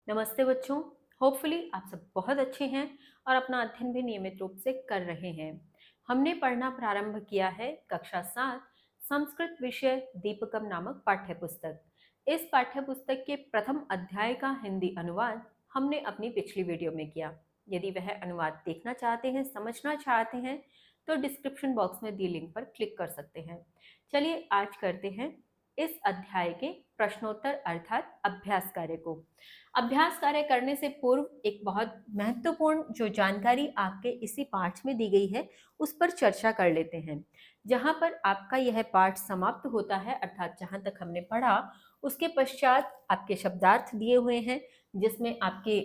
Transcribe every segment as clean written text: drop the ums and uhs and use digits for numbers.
नमस्ते बच्चों। होपफुली आप सब बहुत अच्छे हैं और अपना अध्ययन भी नियमित रूप से कर रहे हैं। हमने पढ़ना प्रारंभ किया है कक्षा 7 संस्कृत विषय दीपकम नामक पाठ्य पुस्तक। इस पाठ्य पुस्तक के प्रथम अध्याय का हिंदी अनुवाद हमने अपनी पिछली वीडियो में किया। यदि वह अनुवाद देखना चाहते हैं, समझना चाहते हैं तो डिस्क्रिप्शन बॉक्स में दी लिंक पर क्लिक कर सकते हैं। चलिए आज करते हैं इस अध्याय के प्रश्नोत्तर अर्थात अभ्यास कार्य को। अभ्यास कार्य करने से पूर्व एक बहुत महत्वपूर्ण जो जानकारी आपके इसी पाठ में दी गई है उस पर चर्चा कर लेते हैं। जहां पर आपका यह पाठ समाप्त होता है अर्थात जहां तक हमने पढ़ा उसके पश्चात आपके शब्दार्थ दिए हुए हैं, जिसमें आपके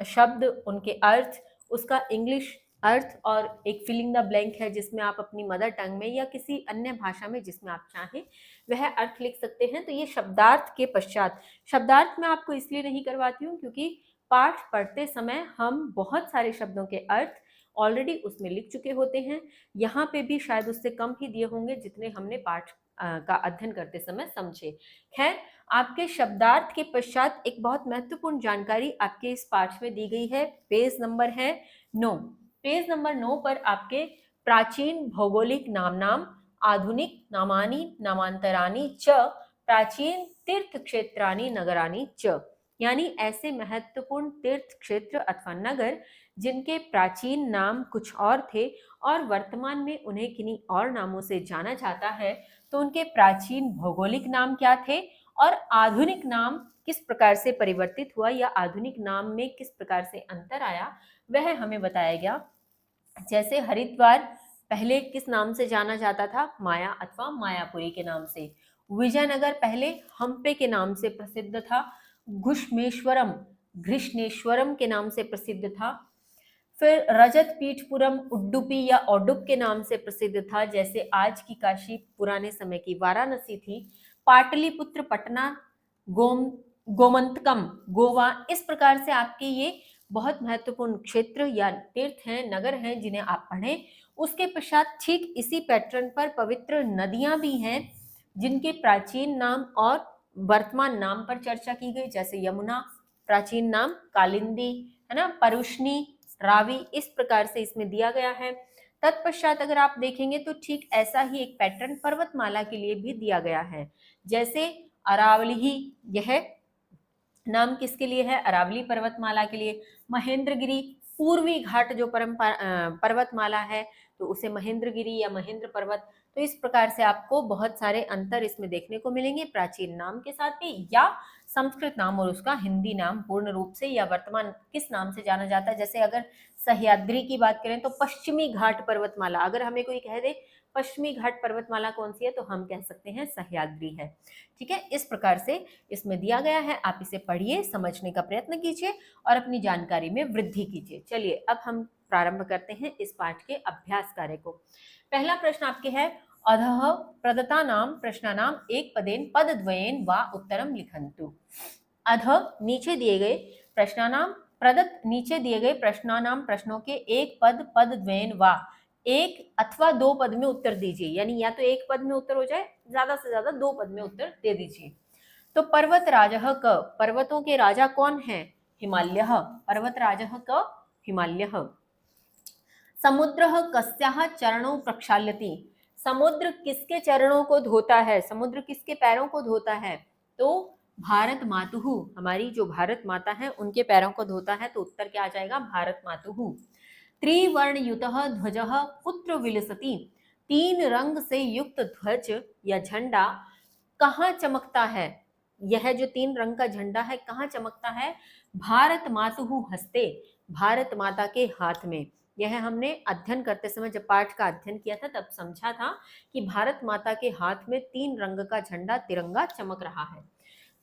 शब्द, उनके अर्थ, उसका इंग्लिश अर्थ और एक फिलिंग द ब्लैंक है जिसमें आप अपनी मदर टंग में या किसी अन्य भाषा में जिसमें आप चाहें वह अर्थ लिख सकते हैं। तो ये शब्दार्थ के पश्चात, शब्दार्थ मैं आपको इसलिए नहीं करवाती हूँ क्योंकि पाठ पढ़ते समय हम बहुत सारे शब्दों के अर्थ ऑलरेडी उसमें लिख चुके होते हैं। यहाँ पे भी शायद उससे कम ही दिए होंगे जितने हमने पाठ का अध्ययन करते समय समझे। खैर, आपके शब्दार्थ के पश्चात एक बहुत महत्वपूर्ण जानकारी आपके इस पाठ में दी गई है। पेज नंबर है 9। पेज नंबर 9 पर आपके प्राचीन भौगोलिक नाम आधुनिक नामानि नामांतराणि च प्राचीन तीर्थ क्षेत्राणि नगराणि च, यानी ऐसे महत्वपूर्ण तीर्थ क्षेत्र अथवा नगर जिनके प्राचीन नाम कुछ और थे और वर्तमान में उन्हें किन्हीं और नामों से जाना जाता है, तो उनके प्राचीन भौगोलिक नाम क्या थे और आधुनिक नाम किस प्रकार से परिवर्तित हुआ या आधुनिक नाम में किस प्रकार से अंतर आया वह हमें बताया गया। जैसे हरिद्वार पहले किस नाम से जाना जाता था? माया अथवा मायापुरी के नाम से। विजयनगर पहले हम्पे के नाम से प्रसिद्ध था। घुश्मेश्वरम घृष्णेश्वरम के नाम से प्रसिद्ध था। फिर रजत पीठपुरम उड्डुपी या ओडुप के नाम से प्रसिद्ध था, जैसे आज की काशी पुराने समय की वाराणसी थी। पाटलिपुत्र पटना, गोम गोमंतकम गोवा, इस प्रकार से आपके ये बहुत महत्वपूर्ण क्षेत्र या तीर्थ हैं, नगर हैं जिन्हें आप पढ़ें। उसके पश्चात ठीक इसी पैटर्न पर पवित्र नदियां भी हैं जिनके प्राचीन नाम और वर्तमान नाम पर चर्चा की गई, जैसे यमुना प्राचीन नाम कालिंदी है ना, परुष्णी, रावी, इस प्रकार से इसमें दिया गया है। तत्पश्चात अगर आप देखेंगे तो ठीक ऐसा ही एक पैटर्न पर्वतमाला के लिए भी दिया गया है। जैसे अरावली, यह नाम किसके लिए है? अरावली पर्वतमाला के लिए। महेंद्रगिरी पूर्वी घाट जो पर्वतमाला है तो उसे महेंद्रगिरी या महेंद्र पर्वत। तो इस प्रकार से आपको बहुत सारे अंतर इसमें देखने को मिलेंगे, प्राचीन नाम के साथ भी या संस्कृत नाम और उसका हिंदी नाम पूर्ण रूप से या वर्तमान किस नाम से जाना जाता है। जैसे अगर सह्याद्री की बात करें तो पश्चिमी घाट पर्वतमाला, अगर हमें कोई कह दे पश्चिमी घाट पर्वतमाला कौन सी है तो हम कह सकते हैं सह्याद्री है। ठीक है, इस प्रकार से इसमें दिया गया है। आप इसे पढ़िए, समझने का प्रयत्न कीजिए और अपनी जानकारी में वृद्धि कीजिए। चलिए अब हम प्रारंभ करते हैं इस पाठ के अभ्यास कार्य को। पहला प्रश्न आपके है, अधः प्रदत्तानां प्रश्नानां एक पदेन पदद्वयेन वा उत्तरम लिखन्तु। अधः नीचे दिए गए प्रश्नानां, प्रदत्त नीचे दिए गए प्रश्नानां प्रश्नों के एक पद पदद्वयेन वा, एक अथवा दो पद में उत्तर दीजिए, यानी या तो एक पद में उत्तर हो जाए, ज्यादा से ज्यादा दो पद में उत्तर दे दीजिए। तो पर्वत राजः क, पर्वतों के राजा कौन है? हिमालयः, पर्वत राजः क हिमालयः। समुद्रः कस्याः चरणौ प्रक्षाल्यति, समुद्र किसके चरणों को धोता है? समुद्र किसके पैरों को धोता है? तो भारत मातुः, हमारी जो भारत माता है उनके पैरों को धोता है। तो उत्तर क्या आ जाएगा? भारत मातुः। त्रिवर्णयुतः ध्वजः कुत्र विलसति, तीन रंग से युक्त ध्वज या झंडा कहाँ चमकता है? यह जो तीन रंग का झंडा है कहाँ चमकता है? भारत मातुः हस्ते, भारत माता के हाथ में। यह हमने अध्ययन करते समय जब पाठ का अध्ययन किया था तब समझा था कि भारत माता के हाथ में तीन रंग का झंडा तिरंगा चमक रहा है।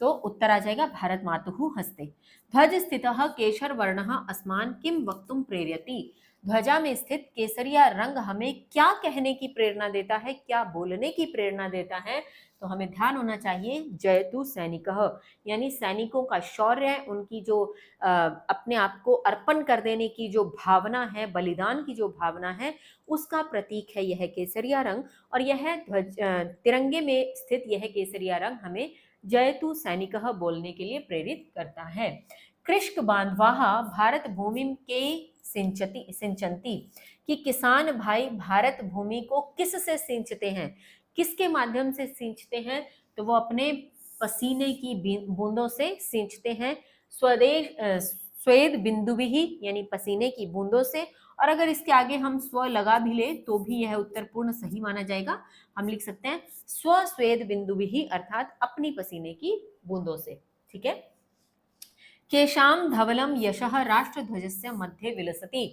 तो उत्तर आ जाएगा भारत मातुः हस्ते। ध्वज स्थितः केशर वर्णः अस्मान् किं वक्तुं प्रेरयति, ध्वजा में स्थित केसरिया रंग हमें क्या कहने की प्रेरणा देता है, क्या बोलने की प्रेरणा देता है? तो हमें ध्यान होना चाहिए जयतु सैनिकः, यानी सैनिकों का शौर्य, उनकी जो अपने आप को अर्पण कर देने की जो भावना है, बलिदान की जो भावना है, उसका प्रतीक है यह केसरिया रंग। और यह ध्वज तिरंगे में स्थित यह केसरिया रंग हमें जयतु सैनिकः बोलने के लिए प्रेरित करता है। कृषक बांधवाः भारत भूमिं के सिंचंती, कि किसान भाई भारत भूमि को किस से सिंचते हैं, किसके माध्यम से सिंचते हैं, तो वो अपने पसीने की बूंदों से सिंचते हैं। स्वेद बिंदुभिः यानी पसीने की बूंदों से, और अगर इसके आगे हम स्व लगा भी ले तो भी यह उत्तर पूर्ण सही माना जाएगा। हम लिख सकते हैं स्व स्वेद बिंदुभिः अर्थात अपनी पसीने की बूंदों से। ठीक है। केशाम धवलम यशः राष्ट्रध्वजस्य मध्ये विलसति।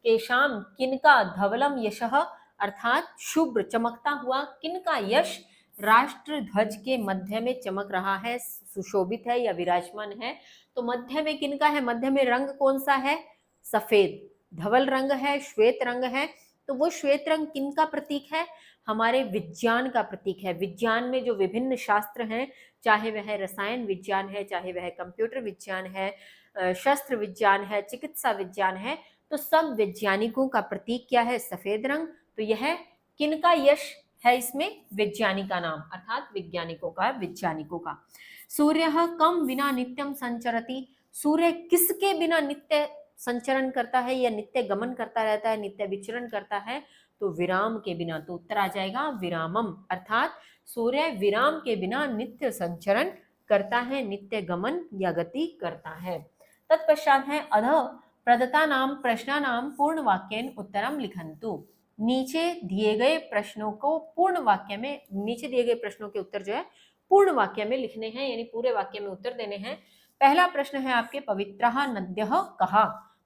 केशाम किनका, धवलम यशः अर्थात शुभ्र चमकता हुआ, किनका यश राष्ट्र ध्वज के मध्य में चमक रहा है, सुशोभित है या विराजमान है। तो मध्य में किनका है, मध्य में रंग कौन सा है, सफेद, धवल रंग है, श्वेत रंग है। तो वो श्वेत रंग किनका प्रतीक है, हमारे विज्ञान का प्रतीक है। विज्ञान में जो विभिन्न शास्त्र हैं, चाहे वह रसायन विज्ञान है, चाहे वह कंप्यूटर विज्ञान है, शस्त्र विज्ञान है, चिकित्सा विज्ञान है, तो सब वैज्ञानिकों का प्रतीक क्या है, सफेद रंग। तो यह किनका यश है, इसमें वैज्ञानिक का नाम अर्थात वैज्ञानिकों का, वैज्ञानिकों का। सूर्यः कम विना नित्यम संचरति। सूर्य किसके बिना नित्य संचरण करता है या नित्य गमन करता रहता है, नित्य विचरण करता है, तो विराम के बिना। तो उत्तर आ जाएगा विरामम, अर्थात सूर्य विराम के बिना नित्य संचरण करता है, नित्य गमन या गति करता है। तत्पश्चात है अध प्रदत्तानां प्रश्नानां पूर्ण वाक्येन उत्तरम लिखन्तु। नीचे दिए गए प्रश्नों को पूर्ण वाक्य में, नीचे दिए गए प्रश्नों के उत्तर जो है पूर्ण वाक्य में लिखने हैं, यानी पूरे वाक्य में उत्तर देने हैं। पहला प्रश्न है आपके पवित्रः नद्यः कहा,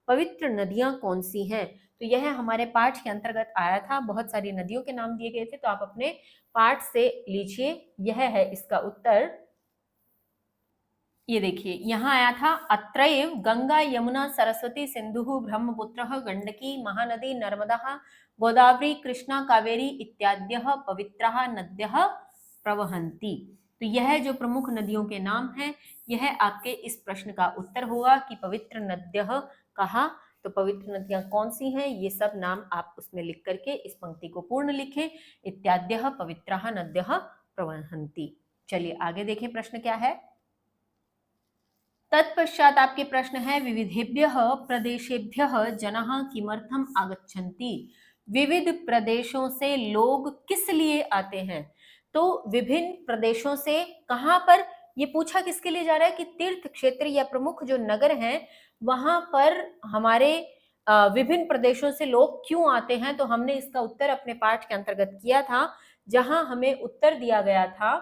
पवित्र नदियां कौन सी हैं। तो यह हमारे पाठ के अंतर्गत आया था, बहुत सारी नदियों के नाम दिए गए थे, तो आप अपने पाठ से लीजिए। यह है इसका उत्तर, ये देखिए यहाँ आया था अत्रैव गंगा यमुना सरस्वती सिंधु ब्रह्मपुत्र गंडकी महानदी नर्मदा गोदावरी कृष्णा कावेरी इत्याद्यः पवित्रः नद्यः प्रवहन्ति। तो यह जो प्रमुख नदियों के नाम हैं, यह आपके इस प्रश्न का उत्तर होगा कि पवित्र नद्यः कहा। तो पवित्र नदियां कौन सी हैं, ये सब नाम आप उसमें लिख करके इस पंक्ति को पूर्ण लिखें। इत्याद्यः पवित्रः नद्यः प्रवहन्ति। चलिए आगे देखें प्रश्न क्या है। तत्पश्चात आपके प्रश्न है विविधेभ्यः प्रदेशेभ्यः जनाः किमर्थम आगच्छन्ति। विविध प्रदेशों से लोग किस लिए आते हैं। तो विभिन्न प्रदेशों से कहां पर, ये पूछा किसके लिए जा रहा है कि तीर्थ क्षेत्र या प्रमुख जो नगर हैं वहां पर हमारे विभिन्न प्रदेशों से लोग क्यों आते हैं। तो हमने इसका उत्तर अपने पाठ के अंतर्गत किया था, जहां हमें उत्तर दिया गया था,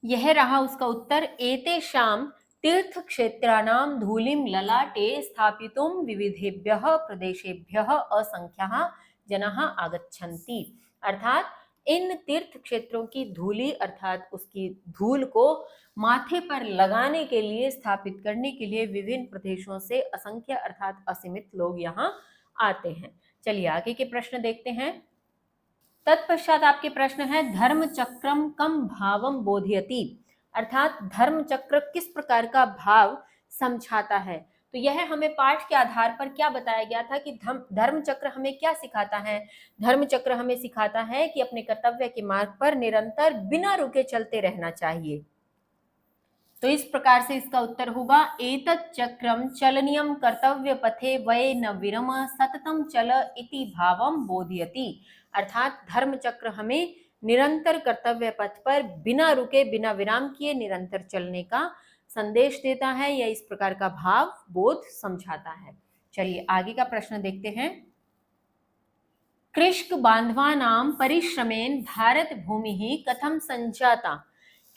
यह रहा उसका उत्तर, एतेषां तीर्थ क्षेत्राणां धूलिं ललाटे स्थापितुं विविधेभ्यः प्रदेशेभ्यः असंख्याः जनाः आगच्छन्ति। अर्थात इन तीर्थ क्षेत्रों की धूली अर्थात उसकी धूल को माथे पर लगाने के लिए, स्थापित करने के लिए विभिन्न प्रदेशों से असंख्य अर्थात असीमित लोग यहाँ आते हैं। चलिए आगे के प्रश्न देखते हैं। तत्पश्चात आपके प्रश्न है धर्म चक्रम कम भावम बोधयति। अर्थात धर्म चक्र किस प्रकार का भाव समझाता है। तो यह हमें पाठ के आधार पर क्या बताया गया था कि धर्म चक्र हमें क्या सिखाता है। धर्म चक्र हमें सिखाता है कि अपने कर्तव्य के मार्ग पर निरंतर बिना रुके चलते रहना चाहिए। तो इस प्रकार से इसका उत्तर होगा एतत् चक्रम चलनियम कर्तव्य पथे वै न विरम सततम चल इति भावम बोधयति। अर्थात धर्म चक्र हमें निरंतर कर्तव्य पथ पर बिना रुके बिना विराम किए निरंतर चलने का संदेश देता है या इस प्रकार का भाव बोध समझाता है। चलिए आगे का प्रश्न देखते हैं। कृषक बांधवानां परिश्रमेन भारत भूमि कथम संजाता।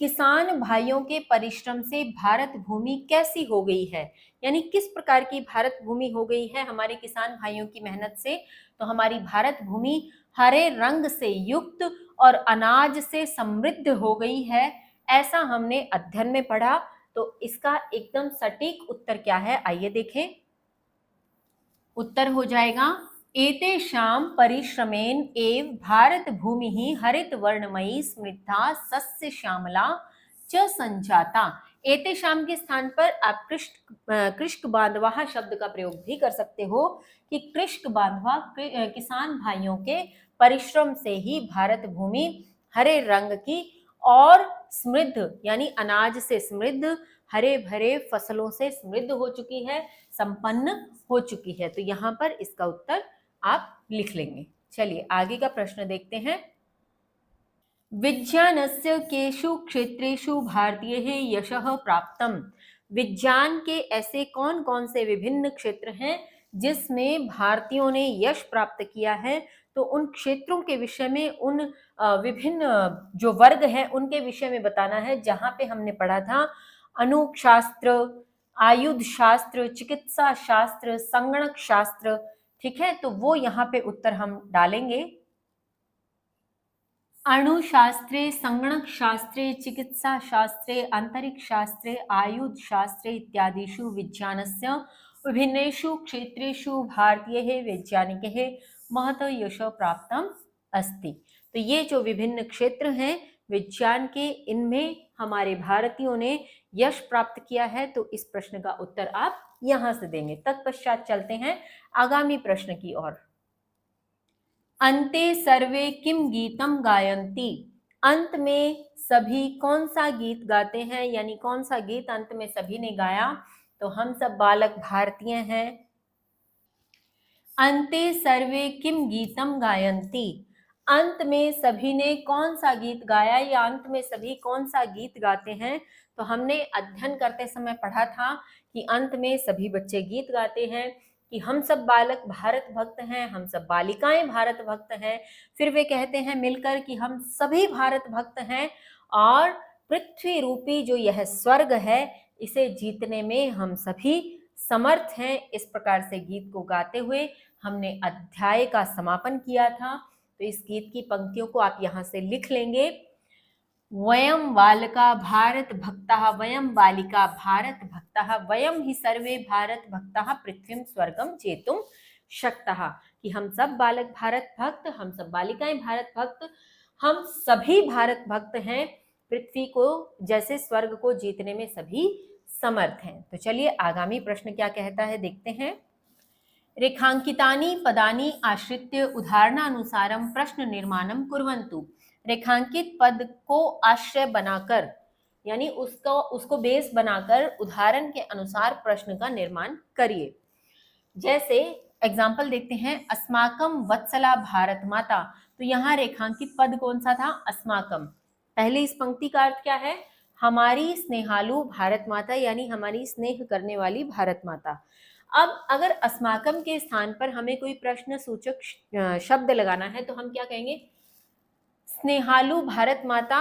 किसान भाइयों के परिश्रम से भारत भूमि कैसी हो गई है, यानी किस प्रकार की भारत भूमि हो गई है हमारे किसान भाइयों की मेहनत से। तो हमारी भारत भूमि हरे रंग से युक्त और अनाज से समृद्ध हो गई है, ऐसा हमने अध्ययन में पढ़ा। तो इसका एकदम सटीक उत्तर क्या है, आइए देखें। उत्तर हो जाएगा एतेषां परिश्रमेन एव भारत भूमि हरित वर्णमयी समृद्धा सस्य श्यामला च संजाता। एतेषां के स्थान पर आप कृषक बांधवा शब्द का प्रयोग भी कर सकते हो कि कृषक बांधवा किसान भाइयों के परिश्रम से ही भारत भूमि हरे रंग की और समृद्ध यानी अनाज से समृद्ध, हरे भरे फसलों से समृद्ध हो चुकी है, संपन्न हो चुकी है। तो यहाँ पर इसका उत्तर आप लिख लेंगे। चलिए आगे का प्रश्न देखते हैं। विज्ञानस्य केषु क्षेत्रेषु भारतीयैः यशः प्राप्तम्? विज्ञान के ऐसे कौन कौन से विभिन्न क्षेत्र हैं जिसमें भारतीयों ने यश प्राप्त किया है? तो उन क्षेत्रों के विषय में, उन विभिन्न जो वर्ग हैं उनके विषय में बताना है, जहां पे हमने पढ़ा था अणुशास्त्र, आयुध शास्त्र, चिकित्सा शास्त्र, संगणक शास्त्र। ठीक है, तो वो यहाँ पे उत्तर हम डालेंगे। अणुशास्त्रे, संगणक शास्त्रे, चिकित्सा शास्त्रे, अंतरिक्ष शास्त्रे, आयुध शास्त्रे इत्यादिषु विज्ञानस्य विभिन्नेषु क्षेत्रेषु भारतीयैः वैज्ञानिकैः महत् यशः प्राप्तम् अस्ति। तो ये जो विभिन्न क्षेत्र हैं विज्ञान के, इनमें हमारे भारतीयों ने यश प्राप्त किया है। तो इस प्रश्न का उत्तर आप यहां से देंगे। तत्पश्चात चलते हैं आगामी प्रश्न की ओर। अन्ते सर्वे किम गीतम गायन्ति? अंत में सभी कौन सा गीत गाते हैं, यानी कौन सा गीत अंत में सभी ने गाया? तो हम सब बालक भारतीय हैं। अन्ते सर्वे किम गीतम गायन्ति? अंत में सभी ने कौन सा गीत गाया, या अंत में सभी कौन सा गीत गाते हैं? तो हमने अध्ययन करते समय पढ़ा था कि अंत में सभी बच्चे गीत गाते हैं, कि हम सब बालक भारत भक्त हैं, हम सब बालिकाएं भारत भक्त हैं। फिर वे कहते हैं मिलकर कि हम सभी भारत भक्त हैं और पृथ्वी रूपी जो यह स्वर्ग है इसे जीतने में हम सभी समर्थ हैं। इस प्रकार से गीत को गाते हुए हमने अध्याय का समापन किया था। तो इस गीत की पंक्तियों को आप यहाँ से लिख लेंगे। वयं बालका भारत भक्ताः, वयं बालिका भारत भक्ताः, वयं ही सर्वे भारत भक्ताः पृथ्वीं स्वर्गम जेतुं शक्ताः। कि हम सब बालक भारत भक्त, हम सब बालिकाएं भारत भक्त, हम सभी भारत भक्त हैं, पृथ्वी को जैसे स्वर्ग को जीतने में सभी समर्थ हैं। तो चलिए आगामी प्रश्न क्या कहता है देखते हैं। रेखांकितानि पदानि आश्रित्य उदाहरणानुसारं प्रश्न निर्माणं कुर्वन्तु। रेखांकित पद को आश्रय बनाकर, यानी उसको बेस बनाकर उदाहरण के अनुसार प्रश्न का निर्माण करिए। जैसे एग्जाम्पल देखते हैं, अस्माकम वत्सला भारत माता। तो यहाँ रेखांकित पद कौन सा था? अस्माकम। पहले इस पंक्ति का अर्थ क्या है? हमारी स्नेहालु भारत माता, यानी हमारी स्नेह करने वाली भारत माता। अब अगर अस्माकम के स्थान पर हमें कोई प्रश्न सूचक शब्द लगाना है तो हम क्या कहेंगे? स्नेहालु भारत माता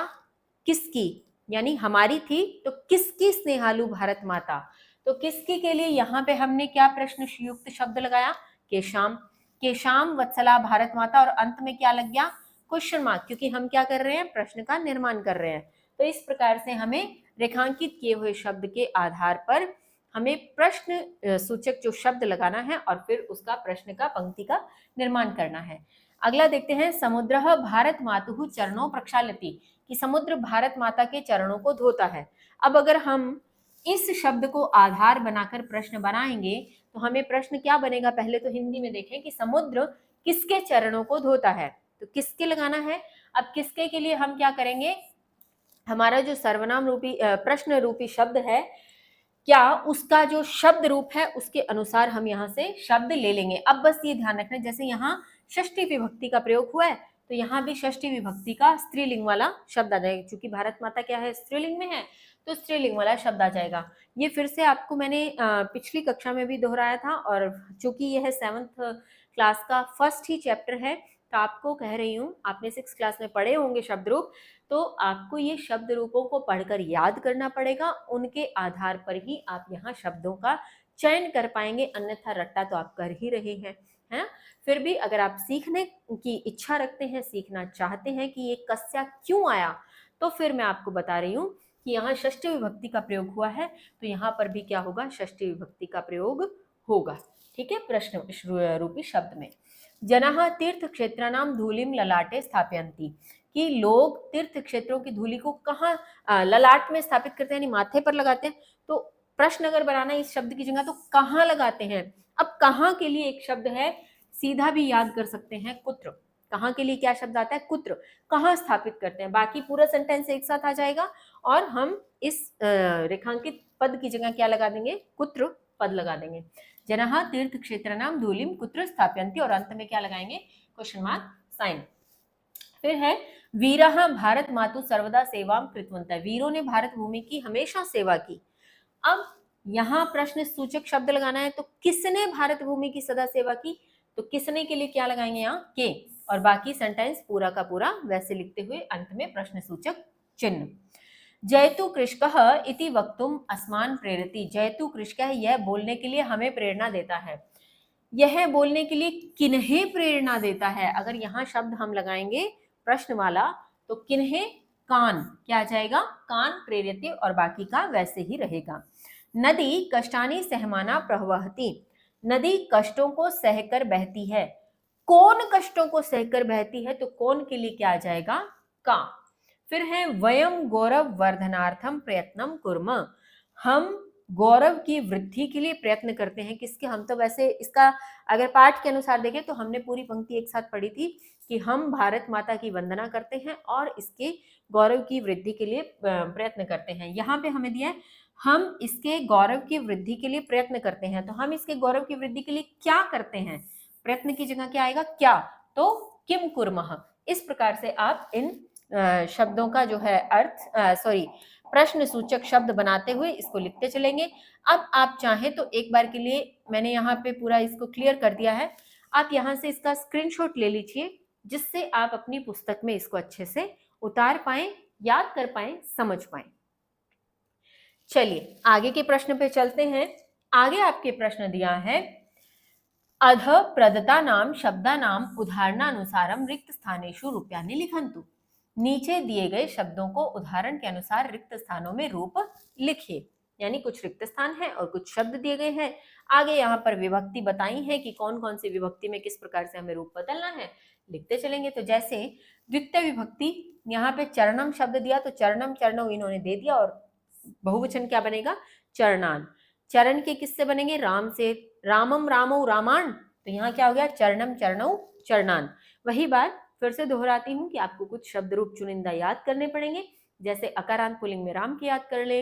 किसकी, यानी हमारी थी, तो किसकी स्नेहालु भारत माता? तो किसकी के लिए यहाँ पे हमने क्या प्रश्न युक्त शब्द लगाया? केशाम। केशाम वत्सला भारत माता, और अंत में क्या लग गया? क्वेश्चन मार्क, क्योंकि हम क्या कर रहे हैं? प्रश्न का निर्माण कर रहे हैं। तो इस प्रकार से हमें रेखांकित किए हुए शब्द के आधार पर हमें प्रश्न सूचक जो शब्द लगाना है और फिर उसका प्रश्न का पंक्ति का निर्माण करना है। अगला देखते हैं, समुद्रः भारत मातुः चरणों प्रक्षालति। कि समुद्र भारत माता के चरणों को धोता है। अब अगर हम इस शब्द को आधार बनाकर प्रश्न बनाएंगे तो हमें प्रश्न क्या बनेगा? पहले तो हिंदी में देखें कि समुद्र किसके चरणों को धोता है, तो किसके लगाना है। अब किसके के लिए हम क्या करेंगे? हमारा जो सर्वनाम रूपी प्रश्न रूपी शब्द है, क्या उसका जो शब्द रूप है उसके अनुसार हम यहाँ से शब्द ले लेंगे। अब बस ये ध्यान रखना, जैसे यहाँ षष्ठी विभक्ति का प्रयोग हुआ है तो यहाँ भी षष्ठी विभक्ति का स्त्रीलिंग वाला शब्द आ जाएगा। क्योंकि भारत माता क्या है? स्त्रीलिंग में है, तो स्त्रीलिंग वाला शब्द आ जाएगा। ये फिर से आपको मैंने पिछली कक्षा में भी दोहराया था, और चूंकि यह 7th क्लास का फर्स्ट ही चैप्टर है तो आपको कह रही हूँ, आपने 6th क्लास में पढ़े होंगे शब्द रूप, तो आपको ये शब्द रूपों को पढ़कर याद करना पड़ेगा। उनके आधार पर ही आप यहाँ शब्दों का चयन कर पाएंगे, अन्यथा रट्टा तो आप कर ही रहे हैं, है ना। फिर भी अगर आप सीखने की इच्छा रखते हैं, सीखना चाहते हैं कि ये कस्या क्यों आया, तो फिर मैं आपको बता रही हूँ कि यहाँ षष्ठी विभक्ति का प्रयोग हुआ है, तो यहाँ पर भी क्या होगा? षष्ठी विभक्ति का प्रयोग होगा। ठीक है, प्रश्न रूपी शब्द में। जनाः तीर्थ क्षेत्राणां धूलिं ललाटे स्थापयन्ति। कि लोग तीर्थ क्षेत्रों की धूलि को कहाँ ललाट में स्थापित करते हैं, यानी माथे पर लगाते हैं। तो प्रश्न अगर बनाना इस शब्द की जगह तो कहाँ लगाते हैं। अब कहाँ के लिए एक शब्द है, सीधा भी याद कर सकते हैं, कुत्र। कहाँ के लिए क्या शब्द आता है, कुत्र, कहाँ स्थापित करते हैं। बाकी पूरा सेंटेंस एक साथ आ जाएगा और हम इस रेखांकित पद की जगह क्या लगा देंगे, कुत्र पद लगा देंगे। जनः तीर्थ क्षेत्र नाम धूलिम कुत्र स्थापयन्ति, और अंत में क्या लगाएंगे, क्वेश्चन मार्क साइन। फिर है वीरः भारत मातु सर्वदा सेवाम कृतवन्तः, वीरों ने भारत भूमि की हमेशा सेवा की। अब यहाँ प्रश्न सूचक शब्द लगाना है, तो किसने भारत भूमि की सदा सेवा की, तो किसने के लिए क्या लगाएंगे यहाँ, के, और बाकी सेंटेंस पूरा का पूरा वैसे लिखते हुए अंत में प्रश्न सूचक चिन्ह। जयतु कृषकः इति वक्तुम अस्मान् प्रेरति, जयतु कृषकः यह बोलने के लिए हमें प्रेरणा देता है। यह बोलने के लिए किन्हें प्रेरणा देता है, अगर यहाँ शब्द हम लगाएंगे प्रश्न वाला तो किन्हें, कान, क्या आ जाएगा, कान प्रेरयति, और बाकी का वैसे ही रहेगा। नदी कष्टानि सहमाना प्रवहति, नदी कष्टों को सहकर बहती है। कौन कष्टों को सहकर बहती है, तो कौन के लिए क्या आ जाएगा, का। फिर है वयम गौरव वर्धनार्थम प्रयत्नम कुर्म, हम गौरव की वृद्धि के लिए प्रयत्न करते हैं। किसके, हम तो वैसे इसका अगर पाठ के अनुसार देखें तो हमने पूरी पंक्ति एक साथ पढ़ी थी कि हम भारत माता की वंदना करते हैं और इसके गौरव की वृद्धि के लिए प्रयत्न करते हैं। यहाँ पे हमें दिया है हम इसके गौरव की वृद्धि के लिए प्रयत्न करते हैं, तो हम इसके गौरव की वृद्धि के लिए क्या करते हैं, प्रयत्न की जगह क्या आएगा, क्या, तो किम कुर्मः। इस प्रकार से आप इन शब्दों का जो है अर्थ प्रश्न सूचक शब्द बनाते हुए इसको लिखते चलेंगे। अब आप चाहें तो एक बार के लिए मैंने यहाँ पे पूरा इसको क्लियर कर दिया है, आप यहाँ से इसका स्क्रीनशॉट ले लीजिए, जिससे आप अपनी पुस्तक में इसको अच्छे से उतार पाएं, याद कर पाएं, समझ पाएं। चलिए आगे के प्रश्न पे चलते हैं। आगे आपके प्रश्न दिया है, अध प्रदत्तानां शब्दानां उदाहरणानुसारम रिक्त स्थानेषु रूप्यानि लिखन्तु, नीचे दिए गए शब्दों को उदाहरण के अनुसार रिक्त स्थानों में रूप लिखिए। यानी कुछ रिक्त स्थान है और कुछ शब्द दिए गए हैं, आगे यहाँ पर विभक्ति बताई है कि कौन कौन सी विभक्ति में किस प्रकार से हमें रूप बदलना है, लिखते चलेंगे। तो जैसे द्वितीय विभक्ति, यहाँ पे चरणम शब्द दिया तो चरणम चरणों इन्होंने दे दिया, और बहुवचन क्या बनेगा, चरणान। चरण के किससे बनेंगे, राम से, रामम रामो रामाण, तो यहाँ क्या हो गया, चरणम चरणौ चरणान। वही बात फिर से दोहराती हूँ कि आपको कुछ शब्द रूप चुनिंदा याद करने पड़ेंगे, जैसे अकारांत पुल्लिंग में राम की याद कर ले,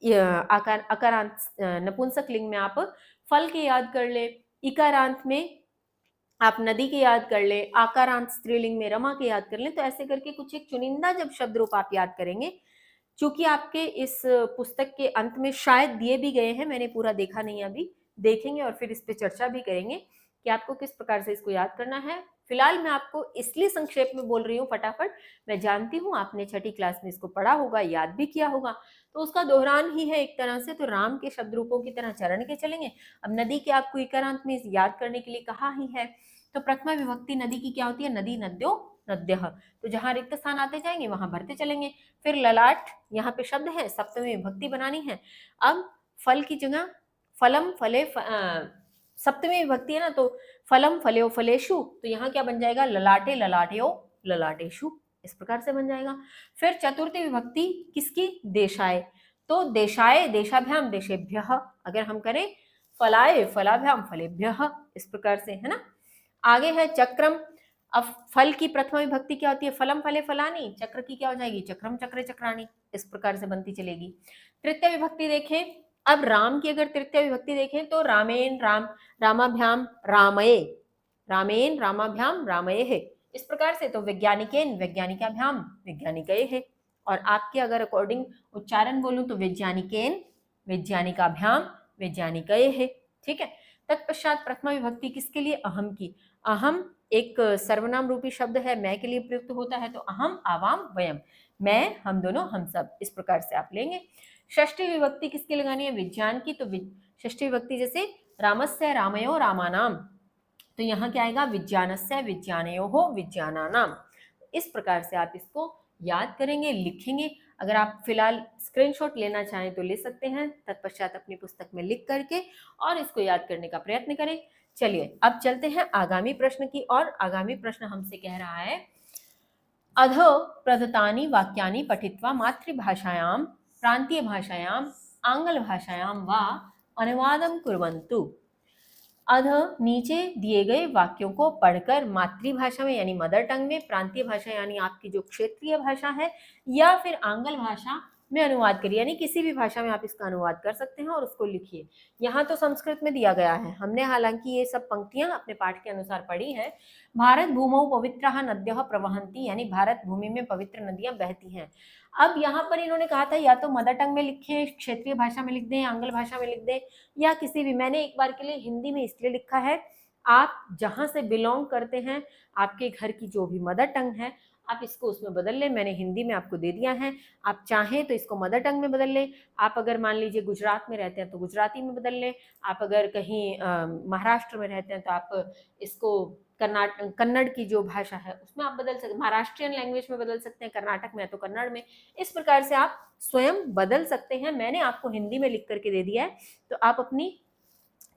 अकारांत नपुंसक लिंग में आप फल के याद कर ले, इकारांत में आप नदी के याद कर ले, आकारांत स्त्रीलिंग में रमा के याद कर ले। तो ऐसे करके कुछ एक चुनिंदा जब शब्द रूप आप याद करेंगे, चूंकि आपके इस पुस्तक के अंत में शायद दिए भी गए हैं, मैंने पूरा देखा नहीं, अभी देखेंगे और फिर इस पे चर्चा भी करेंगे कि आपको किस प्रकार से इसको याद करना है। फिलहाल मैं आपको इसलिए संक्षेप में बोल रही हूँ फटाफट, मैं जानती हूँ आपने छठी क्लास में इसको पढ़ा होगा, याद भी किया होगा, तो उसका दोहरान ही है एक तरह से। तो राम के शब्द रूपों की तरह चरण के चलेंगे। अब नदी के आपको इकारांत में याद करने के लिए कहा ही है, तो प्रथमा विभक्ति नदी की क्या होती है, नदी, नद्यो, नद्यः, तो जहां रिक्त स्थान आते जाएंगे वहां भरते चलेंगे। फिर ललाट, यहाँ पे शब्द है, सप्तमी विभक्ति बनानी है। अब फल की जगह फलम फले, सप्तमी विभक्ति है ना, तो फलम फलेओ फलेषु, तो यहाँ क्या बन जाएगा, ललाटे ललाटेओ ललाटेषु, इस प्रकार से बन जाएगा। फिर चतुर्थी विभक्ति किसकी, देशाय, तो देशाय देशाभ्याम देशेभ्यः, अगर हम करें फलाए फलाभ्याम फलेभ्यः, इस प्रकार से, है ना। आगे है चक्रम, अब फल की प्रथमा विभक्ति क्या होती है, फलम फले फलानी, चक्र की क्या हो जाएगी, चक्रम चक्रे चक्राणी, इस प्रकार से बनती चलेगी। तृतीय विभक्ति देखें, अब राम की अगर तृतीय विभक्ति देखें तो रामेन राम रामाभ्याम रामये, रामेन रामाभ्याम रामये है, इस प्रकार से। तो वैज्ञानिकेन वैज्ञानिकाभ्याम वैज्ञानिकये है, और आपके अगर अकॉर्डिंग उच्चारण बोलूं तो वैज्ञानिकेन वैज्ञानिकाभ्याम वैज्ञानिकये है, ठीक है। तत्पश्चात प्रथमा विभक्ति किसके लिए, अहम की, अहम एक सर्वनाम रूपी शब्द है, मैं के लिए प्रयुक्त होता है, तो अहम आवाम वयम, मैं, हम दोनों, हम सब, इस प्रकार से आप लेंगे। षष्ठी विभक्ति किसकी लगानी है, विज्ञान की, तो षष्ठी विभक्ति जैसे रामस्य रामयो रामानाम, तो यहाँ क्या आएगा, विज्ञानस्य विज्ञानयोः विज्ञानानाम, इस प्रकार से आप इसको याद करेंगे, लिखेंगे। अगर आप फिलहाल स्क्रीनशॉट लेना चाहें तो ले सकते हैं, तत्पश्चात अपनी पुस्तक में लिख करके और इसको याद करने का प्रयत्न करें। चलिए अब चलते हैं आगामी प्रश्न की ओर। आगामी प्रश्न हमसे कह रहा है, अध प्रदत्तानि वाक्यानि पठित्वा मातृभाषायां प्रांतीय भाषायां आंग्ल भाषायां वा अनुवादं कुर्वन्तु। अध नीचे दिए गए वाक्यों को पढ़कर मातृभाषा में यानी मदर टंग में, प्रांतीय भाषा यानी आपकी जो क्षेत्रीय भाषा है, या फिर आंग्ल भाषा में अनुवाद करिए, यानी किसी भी भाषा में आप इसका अनुवाद कर सकते हैं और उसको लिखिए। यहाँ तो संस्कृत में दिया गया है, हमने हालांकि ये सब पंक्तियां अपने पाठ के अनुसार पढ़ी है। भारत भूमौ पवित्रः नद्यः प्रवहन्ति, यानी भारत भूमि में पवित्र नदियां बहती हैं। अब यहाँ पर इन्होंने कहा था या तो मदर टंग में लिखें, क्षेत्रीय भाषा में लिख दें, आंग्ल भाषा में लिख दें, या किसी भी, मैंने एक बार के लिए हिंदी में इसलिए लिखा है, आप जहां से बिलोंग करते हैं, आपके घर की जो भी मदर टंग है, आप इसको उसमें बदल लें। मैंने हिंदी में आपको दे दिया है, आप चाहें तो इसको मदर टंग में बदल लें। आप अगर मान लीजिए गुजरात में रहते हैं तो गुजराती में बदल लें, आप अगर कहीं महाराष्ट्र में रहते हैं तो आप इसको कन्नड़ की जो भाषा है उसमें आप बदल सकते, महाराष्ट्रियन लैंग्वेज में बदल सकते हैं, कर्नाटक में है तो कन्नड़ में, इस प्रकार से आप स्वयं बदल सकते हैं। मैंने आपको हिंदी में लिख करके दे दिया है, तो आप अपनी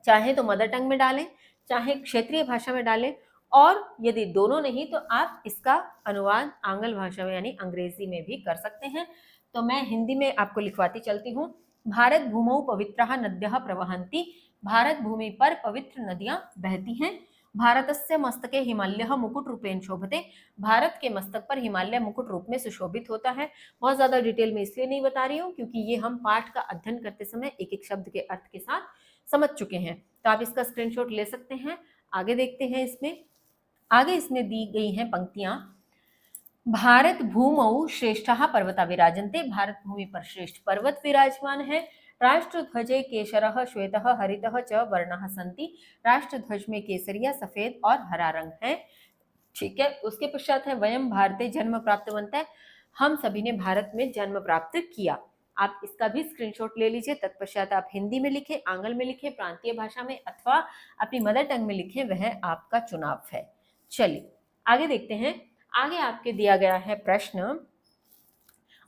चाहे तो मदर टंग में डालें, चाहे क्षेत्रीय भाषा में डालें, और यदि दोनों नहीं तो आप इसका अनुवाद आंग्ल भाषा में यानी अंग्रेजी में भी कर सकते हैं। तो मैं हिंदी में आपको लिखवाती चलती हूँ। भारत भूमौ पवित्रः नद्यः प्रवहन्ति, भारत भूमि पर पवित्र नदियां बहती हैं। भारतस्य मस्तके हिमालयः मुकुट रूपेण शोभते, भारत के मस्तक पर हिमालय मुकुट रूप में सुशोभित होता है। बहुत ज्यादा डिटेल में इसलिए नहीं बता रही हूँ क्योंकि ये हम पाठ का अध्ययन करते समय एक एक शब्द के अर्थ के साथ समझ चुके हैं, तो आप इसका स्क्रीनशॉट ले सकते हैं। आगे देखते हैं, आगे इसमें दी गई हैं पंक्तियां। भारत भूमौ श्रेष्ठः पर्वता विराजन्ते, भारत भूमि पर श्रेष्ठ पर्वत विराजमान है। राष्ट्रध्वजे केशरः श्वेतः हरितः च वर्णाः सन्ति, राष्ट्रध्वज में केसरिया, सफेद और हरा रंग है। ठीक है, उसके पश्चात है वयम भारते जन्म प्राप्तवन्तः, हम सभी ने भारत में जन्म प्राप्त किया। आप इसका भी स्क्रीनशॉट ले लीजिए। तत्पश्चात आप हिंदी में लिखें, आंग्ल में लिखें, प्रांतीय भाषा में अथवा अपनी मदर टंग में लिखें, वह आपका चुनाव है। चलिए आगे देखते हैं। आगे आपके दिया गया है प्रश्न,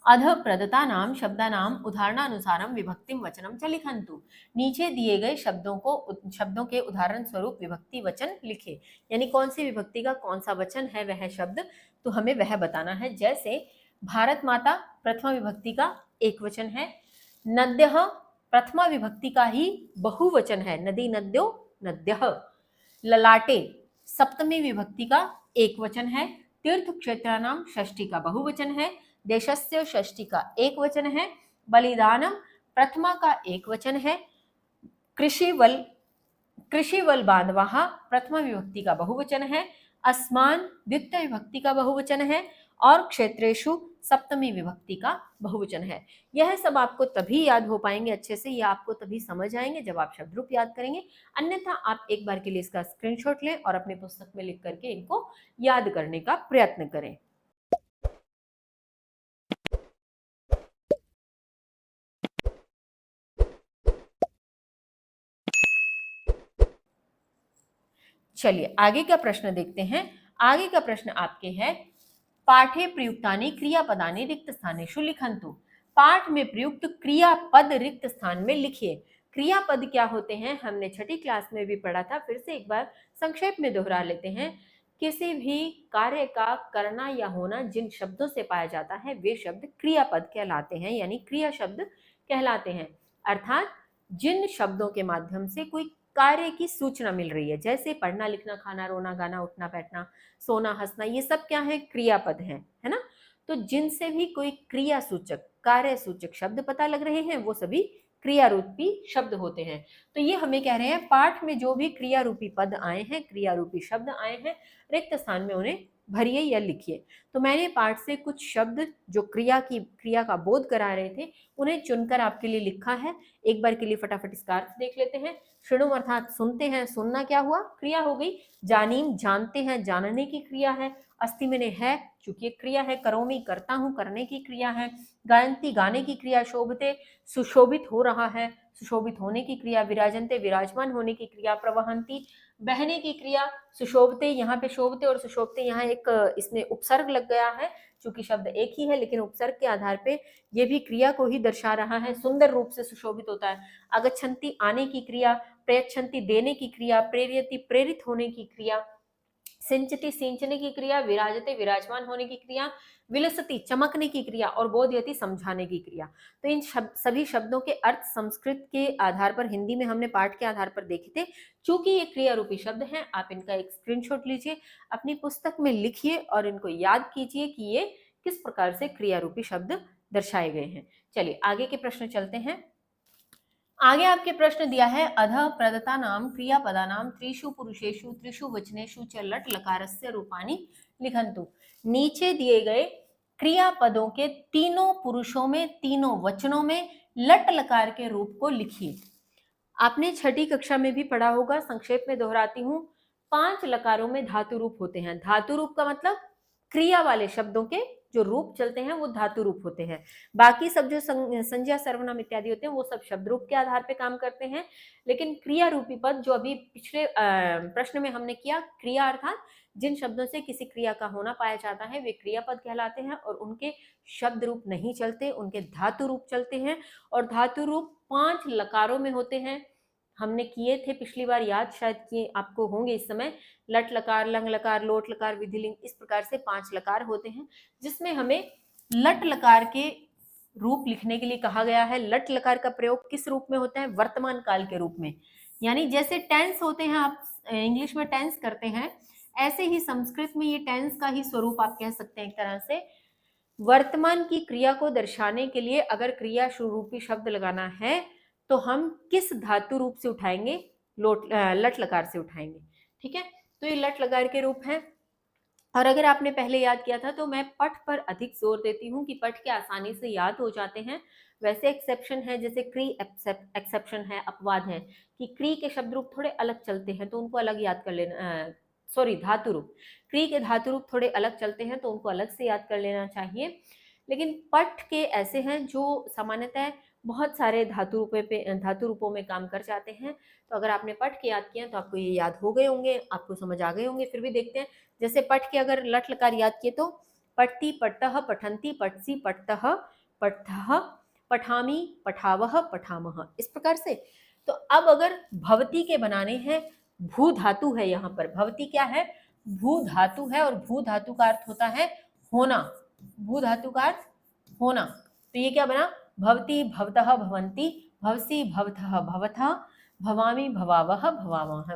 अध प्रदत्तानां शब्दानां उदाहरणानुसारं विभक्तिं वचनं च लिखन्तु, नीचे दिए गए शब्दों के उदाहरण स्वरूप विभक्ति वचन लिखे, यानी कौन सी विभक्ति का कौन सा वचन है वह शब्द, तो हमें वह बताना है। जैसे भारत माता प्रथमा विभक्ति का एक वचन है, नद्यः प्रथमा विभक्ति का ही बहुवचन है, नदी नद्यो नद्यः, ललाटे सप्तमी विभक्ति का एक वचन है, तीर्थ क्षेत्राणां षष्ठी का बहुवचन है, देशस्य षष्ठी का एक वचन है, बलिदानम प्रथमा का एक वचन है, कृषिवल बांधवाः प्रथमा विभक्ति का बहुवचन है, अस्मान द्वितीय विभक्ति का बहुवचन है, और क्षेत्रेषु सप्तमी विभक्ति का बहुवचन है। यह सब आपको तभी याद हो पाएंगे अच्छे से, या आपको तभी समझ आएंगे जब आप शब्द रूप याद करेंगे। अन्यथा आप एक बार के लिए इसका स्क्रीनशॉट लें और अपनी पुस्तक में लिख करके इनको याद करने का प्रयत्न करें। चलिए आगे का प्रश्न देखते हैं। आगे का प्रश्न आपके है, पाठे प्रयुक्तानि क्रियापदानि रिक्त स्थानेषु लिखन्तु, पाठ में प्रयुक्त क्रियापद रिक्त स्थान में लिखिए। क्रियापद क्या होते हैं हमने छठी क्लास में भी पढ़ा था, फिर से एक बार संक्षेप में दोहरा लेते हैं। किसी भी कार्य का करना या होना जिन शब्दों से पाया जाता है वे शब्द क्रियापद कहलाते हैं, यानी क्रिया शब्द कहलाते हैं। अर्थात जिन शब्दों के माध्यम से कोई कार्य की सूचना मिल रही है, जैसे पढ़ना लिखना खाना रोना गाना उठना बैठना सोना हंसना, ये सब क्या है, क्रियापद है ना। तो जिनसे भी कोई क्रिया सूचक कार्य सूचक शब्द पता लग रहे हैं वो सभी क्रिया रूपी शब्द होते हैं। तो ये हमें कह रहे हैं पाठ में जो भी क्रिया रूपी पद आए हैं, क्रिया रूपी शब्द आए हैं, रिक्त स्थान में उन्हें भरिए या लिखिए। तो मैंने पाठ से कुछ शब्द जो क्रिया का बोध करा रहे थे उन्हें चुनकर आपके लिए लिखा है। एक बार के लिए फटाफट इसका अर्थ देख लेते हैं। शृणु अर्थात सुनते हैं, सुनना क्या हुआ, क्रिया हो गई। जानीम जानते हैं, जानने की क्रिया है। अस्ति मैंने है, चूंकि क्रिया है। करोमि करता हूं, करने की क्रिया है। गायंती गाने की क्रिया। शोभते सुशोभित हो रहा है, सुशोभित होने की क्रिया। विराजनते विराजमान होने की क्रिया। प्रवहंती बहने की क्रिया। सुशोभते, यहाँ पे शोभते और सुशोभते यहाँ एक इसमें उपसर्ग लग गया है, चूंकि शब्द एक ही है लेकिन उपसर्ग के आधार पे ये भी क्रिया को ही दर्शा रहा है। सुंदर रूप से सुशोभित होता है। अगच्छन्ति आने की क्रिया। प्रयच्छन्ति देने की क्रिया। प्रेरयति प्रेरित होने की क्रिया। सिंचति सींचने की क्रिया, विराजते विराजमान होने की क्रिया, विलसति चमकने की क्रिया और बोधयति समझाने की क्रिया। तो इन सभी शब्दों के अर्थ संस्कृत के आधार पर, हिंदी में हमने पाठ के आधार पर देखे थे। चूंकि ये क्रिया रूपी शब्द हैं, आप इनका एक स्क्रीनशॉट लीजिए, अपनी पुस्तक में लिखिए और इनको याद कीजिए कि ये किस प्रकार से क्रिया रूपी शब्द दर्शाए गए हैं। चलिए आगे के प्रश्न चलते हैं। आगे आपके प्रश्न दिया है, अधः प्रदत्ता नाम क्रियापदा नाम त्रिषु पुरुषेषु त्रिषु वचनेषु च लट लकारस्य रूपाणि लिखन्तु। नीचे दिए गए क्रियापदों के तीनों पुरुषों में, तीनों वचनों में लट लकार के रूप को लिखिए। आपने छठी कक्षा में भी पढ़ा होगा, संक्षेप में दोहराती हूँ, 5 लकारों में धातु रूप होते हैं। धातु रूप का मतलब क्रिया वाले शब्दों के जो रूप चलते हैं वो धातु रूप होते हैं। बाकी सब जो संज्ञा सर्वनाम इत्यादि होते हैं वो सब शब्द रूप के आधार पे काम करते हैं। लेकिन क्रिया रूपी पद जो अभी पिछले प्रश्न में हमने किया, क्रिया अर्थात जिन शब्दों से किसी क्रिया का होना पाया जाता है वे क्रियापद कहलाते हैं और उनके शब्द रूप नहीं चलते, उनके धातु रूप चलते हैं। और धातु रूप 5 लकारों में होते हैं। हमने किए थे पिछली बार, याद शायद किए आपको होंगे इस समय। लट लकार, लंग लकार, लोट लकार, विधिलिंग, इस प्रकार से 5 लकार होते हैं, जिसमें हमें लट लकार के रूप लिखने के लिए कहा गया है। लट लकार का प्रयोग किस रूप में होता है? वर्तमान काल के रूप में। यानी जैसे टेंस होते हैं, आप इंग्लिश में टेंस करते हैं, ऐसे ही संस्कृत में ये टेंस का ही स्वरूप आप कह सकते हैं एक तरह से। वर्तमान की क्रिया को दर्शाने के लिए अगर क्रिया रूपी शब्द लगाना है तो हम किस धातु रूप से उठाएंगे? लट लकार से उठाएंगे। ठीक है, तो ये लट लकार के रूप हैं। और अगर आपने पहले याद किया था तो मैं पठ पर अधिक जोर देती हूँ कि पठ के आसानी से याद हो जाते हैं। वैसे एक्सेप्शन है, जैसे क्री एक्सेप्शन है, अपवाद है कि क्री के शब्द रूप थोड़े अलग चलते हैं तो उनको अलग याद कर लेना, सॉरी धातु रूप, क्री के धातु रूप थोड़े अलग चलते हैं तो उनको अलग से याद कर लेना चाहिए। लेकिन पठ के ऐसे हैं जो सामान्यतः बहुत सारे धातु रूपों में काम कर जाते हैं। तो अगर आपने पठ के याद किया तो आपको ये याद हो गए होंगे, आपको समझ आ गए होंगे। फिर भी देखते हैं, जैसे पठ के अगर लट लकार याद किए तो पठती, पठतः, पठन्ति, पठसी, पठतः, पठतः, पठामी, पठावह, पठामह, इस प्रकार से। तो अब अगर भवती के बनाने हैं, भू धातु है, यहाँ पर भवती क्या है? भू धातु है और भू धातु का अर्थ होता है होना। भू धातु का अर्थ होना, तो ये क्या बना? भवती, भवतः, भवन्ति, भवसी, भवतः, भवथः, भवामी, भवावह, भवामः,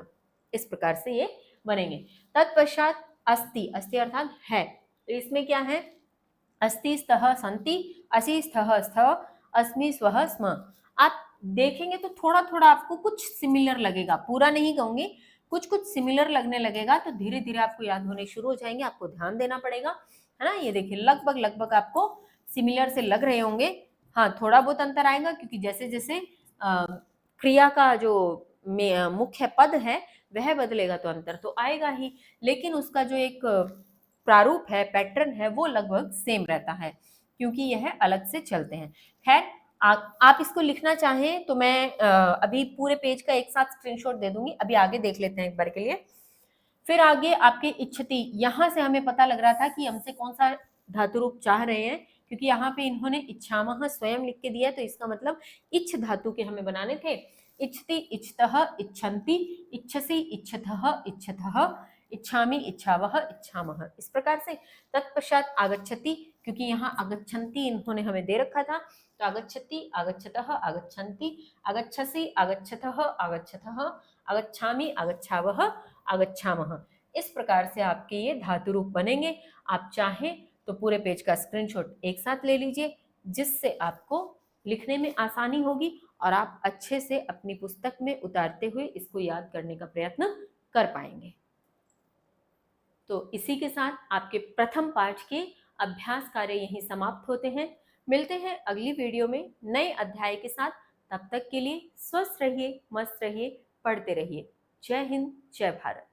इस प्रकार से ये बनेंगे। तत्पश्चात अस्ति, अस्ति अर्थात है, तो इसमें क्या है? अस्ति, स्तः, सन्ति, असि, स्थः, स्थः, अस्मि, स्वः, स्म। आप देखेंगे तो थोड़ा थोड़ा आपको कुछ सिमिलर लगेगा, पूरा नहीं कहूंगी, कुछ कुछ सिमिलर लगने लगेगा, तो धीरे धीरे आपको याद होने शुरू हो जाएंगे। आपको ध्यान देना पड़ेगा, है ना। ये देखिए लगभग लगभग आपको सिमिलर से लग रहे होंगे। हाँ, थोड़ा बहुत अंतर आएगा क्योंकि जैसे जैसे क्रिया का जो मुख्य पद है वह बदलेगा तो अंतर तो आएगा ही, लेकिन उसका जो एक प्रारूप है, पैटर्न है, वो लगभग सेम रहता है क्योंकि यह अलग से चलते हैं। खैर, आप इसको लिखना चाहें तो मैं अभी पूरे पेज का एक साथ स्क्रीनशॉट दे दूंगी। अभी आगे देख लेते हैं एक बार के लिए। फिर आगे आपके इच्छति, यहाँ से हमें पता लग रहा था कि हमसे कौन सा धातु रूप चाह रहे हैं, क्योंकि यहाँ पे इन्होंने इच्छामह स्वयं लिख के दिया, तो इसका मतलब इच्छ धातु के हमें बनाने थे। इच्छति, इच्छतः, इच्छन्ति, इच्छसि, इच्छतः, इच्छतः, इच्छामि, इच्छावह, इच्छामह, इस प्रकार से। तत्पश्चात आगच्छति, क्योंकि यहाँ आगच्छन्ति इन्होंने हमें दे रखा था, तो आगच्छति, आगच्छतः, आगच्छन्ति, आगच्छसि, आगच्छतः, आगच्छतः, आगच्छामि, आगच्छावह, आगच्छामः, इस प्रकार से आपके ये धातु रूप बनेंगे। आप चाहें तो पूरे पेज का स्क्रीनशॉट एक साथ ले लीजिए, जिससे आपको लिखने में आसानी होगी और आप अच्छे से अपनी पुस्तक में उतारते हुए इसको याद करने का प्रयत्न कर पाएंगे। तो इसी के साथ आपके प्रथम पाठ के अभ्यास कार्य यहीं समाप्त होते हैं। मिलते हैं अगली वीडियो में नए अध्याय के साथ। तब तक के लिए स्वस्थ रहिए, मस्त रहिए, पढ़ते रहिए। जय हिंद, जय भारत।